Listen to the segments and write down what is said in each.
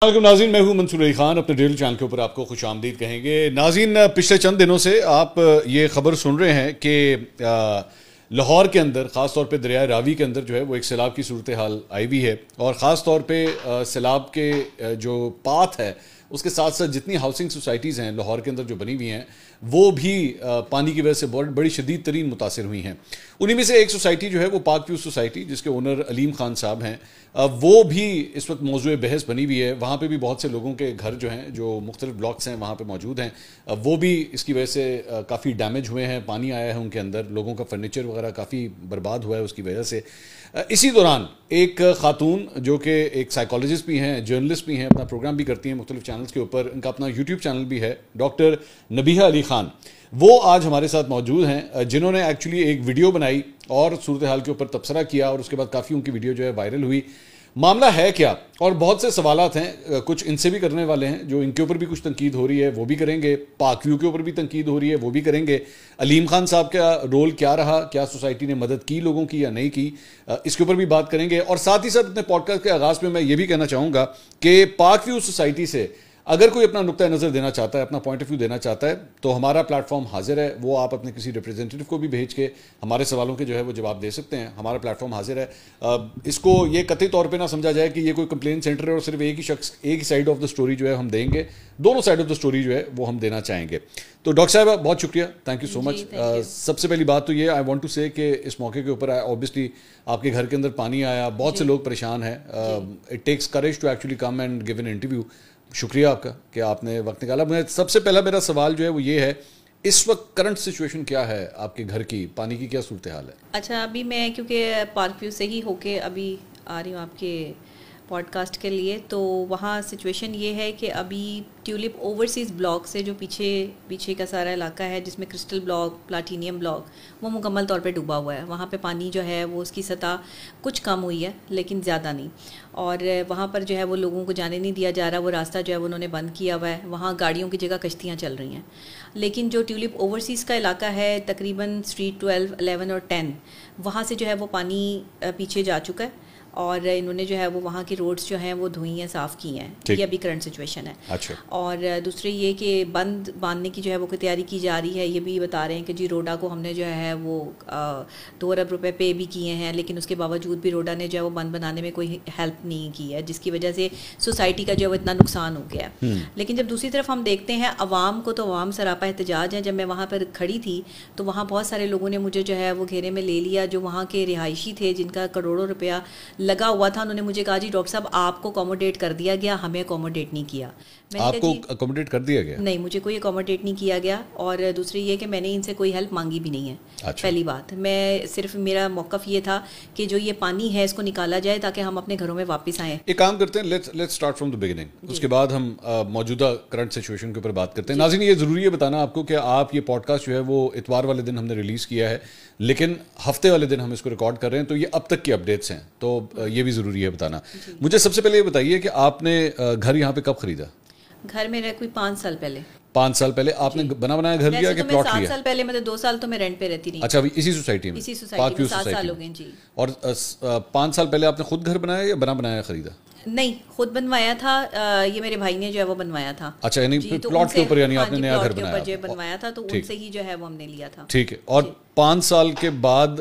السلام ناظرین، میں ہوں منصور علی خان، اپنے ڈیلی چینل کے اوپر آپ کو خوش آمدید کہیں گے۔ ناظرین، پچھلے چند دنوں سے آپ یہ خبر سن رہے ہیں کہ لاہور کے اندر، خاص طور پہ دریائے راوی کے اندر جو ہے وہ ایک سیلاب کی صورتحال آئی ہوئی ہے، اور خاص طور پہ سیلاب کے جو پاتھ ہے اس کے ساتھ ساتھ جتنی ہاؤسنگ سوسائٹیز ہیں لاہور کے اندر جو بنی ہوئی ہیں وہ بھی پانی کی وجہ سے بڑی شدید ترین متاثر ہوئی ہیں۔ انہی میں سے ایک سوسائٹی جو ہے وہ پاک ویو سوسائٹی، جس کے اونر علیم خان صاحب ہیں، وہ بھی اس وقت موضوع بحث بنی ہوئی ہے۔ وہاں پہ بھی بہت سے لوگوں کے گھر جو ہیں، جو مختلف بلاکس ہیں وہاں پہ موجود ہیں، وہ بھی اس کی وجہ سے کافی ڈیمیج ہوئے ہیں، پانی آیا ہے ان کے اندر، لوگوں کا فرنیچر وغیرہ کافی برباد ہوا ہے اس کی وجہ سے۔ اسی دوران ایک خاتون جو کہ ایک سائیکالوجسٹ بھی ہیں، جرنلسٹ بھی ہیں، اپنا پروگرام بھی کرتی ہیں مختلف چینلز کے اوپر، ان کا اپنا یوٹیوب چینل بھی ہے، ڈاکٹر نبیہہ علی خان، وہ آج ہمارے ساتھ موجود ہیں، جنہوں نے ایکچولی ایک ویڈیو بنائی اور صورتحال کے اوپر تبصرہ کیا، اور اس کے بعد کافی ان کی ویڈیو جو ہے وائرل ہوئی۔ معاملہ ہے کیا، اور بہت سے سوالات ہیں، کچھ ان سے بھی کرنے والے ہیں، جو ان کے اوپر بھی کچھ تنقید ہو رہی ہے وہ بھی کریں گے، پاک ویو کے اوپر بھی تنقید ہو رہی ہے وہ بھی کریں گے، علیم خان صاحب کا رول کیا رہا، کیا سوسائٹی نے مدد کی لوگوں کی یا نہیں کی، اس کے اوپر بھی بات کریں گے۔ اور ساتھ ہی ساتھ اپنے پوڈ کاسٹ کے آغاز میں یہ بھی کہنا چاہوں گا کہ پاک ویو سوسائٹی سے اگر کوئی اپنا نقطہ نظر دینا چاہتا ہے، اپنا پوائنٹ آف ویو دینا چاہتا ہے، تو ہمارا پلیٹ فارم حاضر ہے، وہ آپ اپنے کسی ریپرزینٹیو کو بھی بھیج کے ہمارے سوالوں کے جو ہے وہ جواب دے سکتے ہیں، ہمارا پلیٹ فارم حاضر ہے۔ اس کو یہ قطعی طور پہ نہ سمجھا جائے کہ یہ کوئی کمپلین سینٹر ہے اور صرف ایک ہی شخص ایک ہی سائڈ آف دا سٹوری جو ہے ہم دیں گے، دونوں سائڈ آف دا سٹوری جو ہے وہ ہم دینا چاہیں گے۔ تو ڈاکٹر صاحب بہت شکریہ، تھینک یو سو مچ۔ سب سے پہلی بات تو یہ آئی وانٹ ٹو سے کہ اس موقع کے اوپر اوبیسلی آپ کے گھر کے اندر پانی آیا، بہت سے لوگ پریشان ہیں، it takes courage to actually come and give an interview. شکریہ آپ کا کہ آپ نے وقت نکالا۔ سب سے پہلا میرا سوال جو ہے وہ یہ ہے، اس وقت کرنٹ سچویشن کیا ہے آپ کے گھر کی، پانی کی کیا صورتحال ہے؟ اچھا، ابھی میں کیونکہ پارک ویو سے ہی ہو کے ابھی آ رہی ہوں آپ کے پوڈ کاسٹ کے لیے، تو وہاں سچویشن یہ ہے کہ ابھی ٹیولپ اوورسیز بلاک سے جو پیچھے کا سارا علاقہ ہے، جس میں کرسٹل بلاک، پلاٹینیم بلاک، وہ مکمل طور پہ ڈوبا ہوا ہے۔ وہاں پہ پانی جو ہے وہ اس کی سطح کچھ کم ہوئی ہے لیکن زیادہ نہیں، اور وہاں پر جو ہے وہ لوگوں کو جانے نہیں دیا جا رہا، وہ راستہ جو ہے وہ انہوں نے بند کیا ہوا ہے، وہاں گاڑیوں کی جگہ کشتیاں چل رہی ہیں۔ لیکن جو ٹیولپ اوورسیز کا علاقہ ہے، تقریباً اسٹریٹ 12، 11 اور 10، وہاں سے جو ہے وہ پانی پیچھے جا چکا ہے، اور انہوں نے جو ہے وہ وہاں کی روڈز جو ہیں وہ دھوئی ہیں، صاف کی ہیں۔ یہ ابھی کرنٹ سچویشن ہے۔ اچھا۔ اور دوسرے یہ کہ باندھنے کی جو ہے وہ تیاری کی جا رہی ہے۔ یہ بھی بتا رہے ہیں کہ جی روڈا کو ہم نے جو ہے وہ 2 ارب روپے پے بھی کیے ہیں، لیکن اس کے باوجود بھی روڈا نے جو ہے وہ بند بنانے میں کوئی ہیلپ نہیں کی ہے، جس کی وجہ سے سوسائٹی کا جو ہے وہ اتنا نقصان ہو گیا ہے۔ لیکن جب دوسری طرف ہم دیکھتے ہیں عوام کو، تو عوام سراپا احتجاج ہے۔ جب میں وہاں پر کھڑی تھی تو وہاں بہت سارے لوگوں نے مجھے جو ہے وہ گھیرے میں لے لیا، جو وہاں کے رہائشی تھے، جن کا کروڑوں روپیہ لگا ہوا تھا۔ انہوں نے مجھے کہا جی ڈاکٹر صاحب آپ کو اکوموڈیٹ کر دیا گیا، ہمیں اکوموڈیٹ نہیں کیا۔ آپ کو اکوموڈیٹ کر دیا گیا؟ نہیں، مجھے کوئی اکوموڈیٹ نہیں کیا گیا، اور دوسری یہ کہ میں نے ان سے کوئی ہیلپ مانگی بھی نہیں ہے۔ پہلی بات، میں صرف میرا موقف یہ تھا کہ جو یہ پانی ہے اس کو نکالا جائے تاکہ ہم اپنے گھروں میں واپس آئیں۔ ایک کام کرتے ہیں، let's start from the beginning, اس کے بعد ہم موجودہ کرنٹ سچویشن کے اوپر بات کرتے ہیں۔ ناظرین، یہ ضروری ہے بتانا آپ کو کہ آپ یہ پوڈ کاسٹ جو ہے وہ اتوار والے دن ہم نے ریلیز کیا ہے، لیکن ہفتے والے دن ہم اس کو ریکارڈ کر رہے ہیں، تو یہ اب تک کی اپڈیٹس ہیں، تو یہ بھی ضروری ہے بتانا۔ مجھے سب سے پہلے یہ بتائیے کہ آپ نے گھر یہاں پہ کب خریدا؟ گھر میرا کوئی 5 سال پہلے۔ 5 سال پہلے آپ نے بنا بنایا گھر لیا کہ پلاٹ لیا؟ 7 سال پہلے، مطلب 2 سال تو میں رینٹ پہ رہتی رہی۔ اچھا، اسی سوسائٹی میں؟ اسی سوسائٹی میں 7 سال ہو گئے جی۔ اور 5 سال پہلے آپ نے خود گھر بنایا یا بنا بنایا خریدا؟ نہیں، خود بنوایا تھا، یہ میرے بھائی نے جو ہے وہ بنوایا تھا۔ اچھا، یعنی پلاٹ کے اوپر، یعنی آپ نے نیا گھر بنوایا تھا، تو ان سے ہی جو ہے وہ ہم نے لیا تھا۔ ٹھیک ہے۔ اور 5 سال کے بعد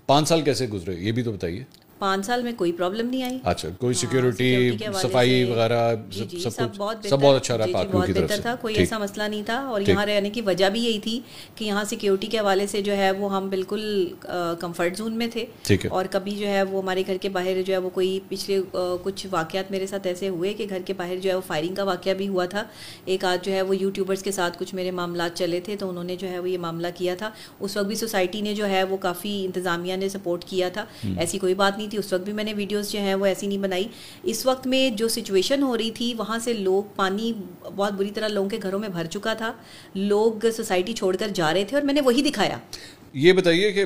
5 سال کیسے گزرے یہ بھی تو بتائیے۔ 5 سال میں کوئی پرابلم نہیں آئی۔ اچھا، کوئی سیکیورٹی، صفائی وغیرہ سب بہت اچھا رہا؟ بہت بہتر تھا، کوئی ایسا مسئلہ نہیں تھا۔ اور یہاں رہنے کی وجہ بھی یہی تھی کہ یہاں سیکیورٹی کے حوالے سے جو ہے وہ ہم بالکل کمفرٹ زون میں تھے، اور کبھی جو ہے وہ ہمارے گھر کے باہر جو ہے وہ کوئی پچھلے کچھ واقعات میرے ساتھ ایسے ہوئے کہ گھر کے باہر جو ہے وہ فائرنگ کا واقعہ بھی ہوا تھا۔ ایک آج جو ہے وہ یوٹیوبرس کے ساتھ کچھ میرے معاملات چلے تھے، تو انہوں نے جو ہے وہ یہ معاملہ کیا تھا۔ اس وقت بھی سوسائٹی نے جو ہے وہ کافی انتظامیہ نے سپورٹ کیا تھا، ایسی کوئی بات نہیں تھی۔ اس وقت بھی میں نے ویڈیوز جو ہیں وہ ایسی نہیں بنائی۔ اس وقت میں جو سچویشن ہو رہی تھی، وہاں سے لوگ، پانی بہت بری طرح لوگوں کے گھروں میں بھر چکا تھا، لوگ سوسائٹی چھوڑ کر جا رہے تھے، اور میں نے وہی دکھایا۔ یہ بتائیے کہ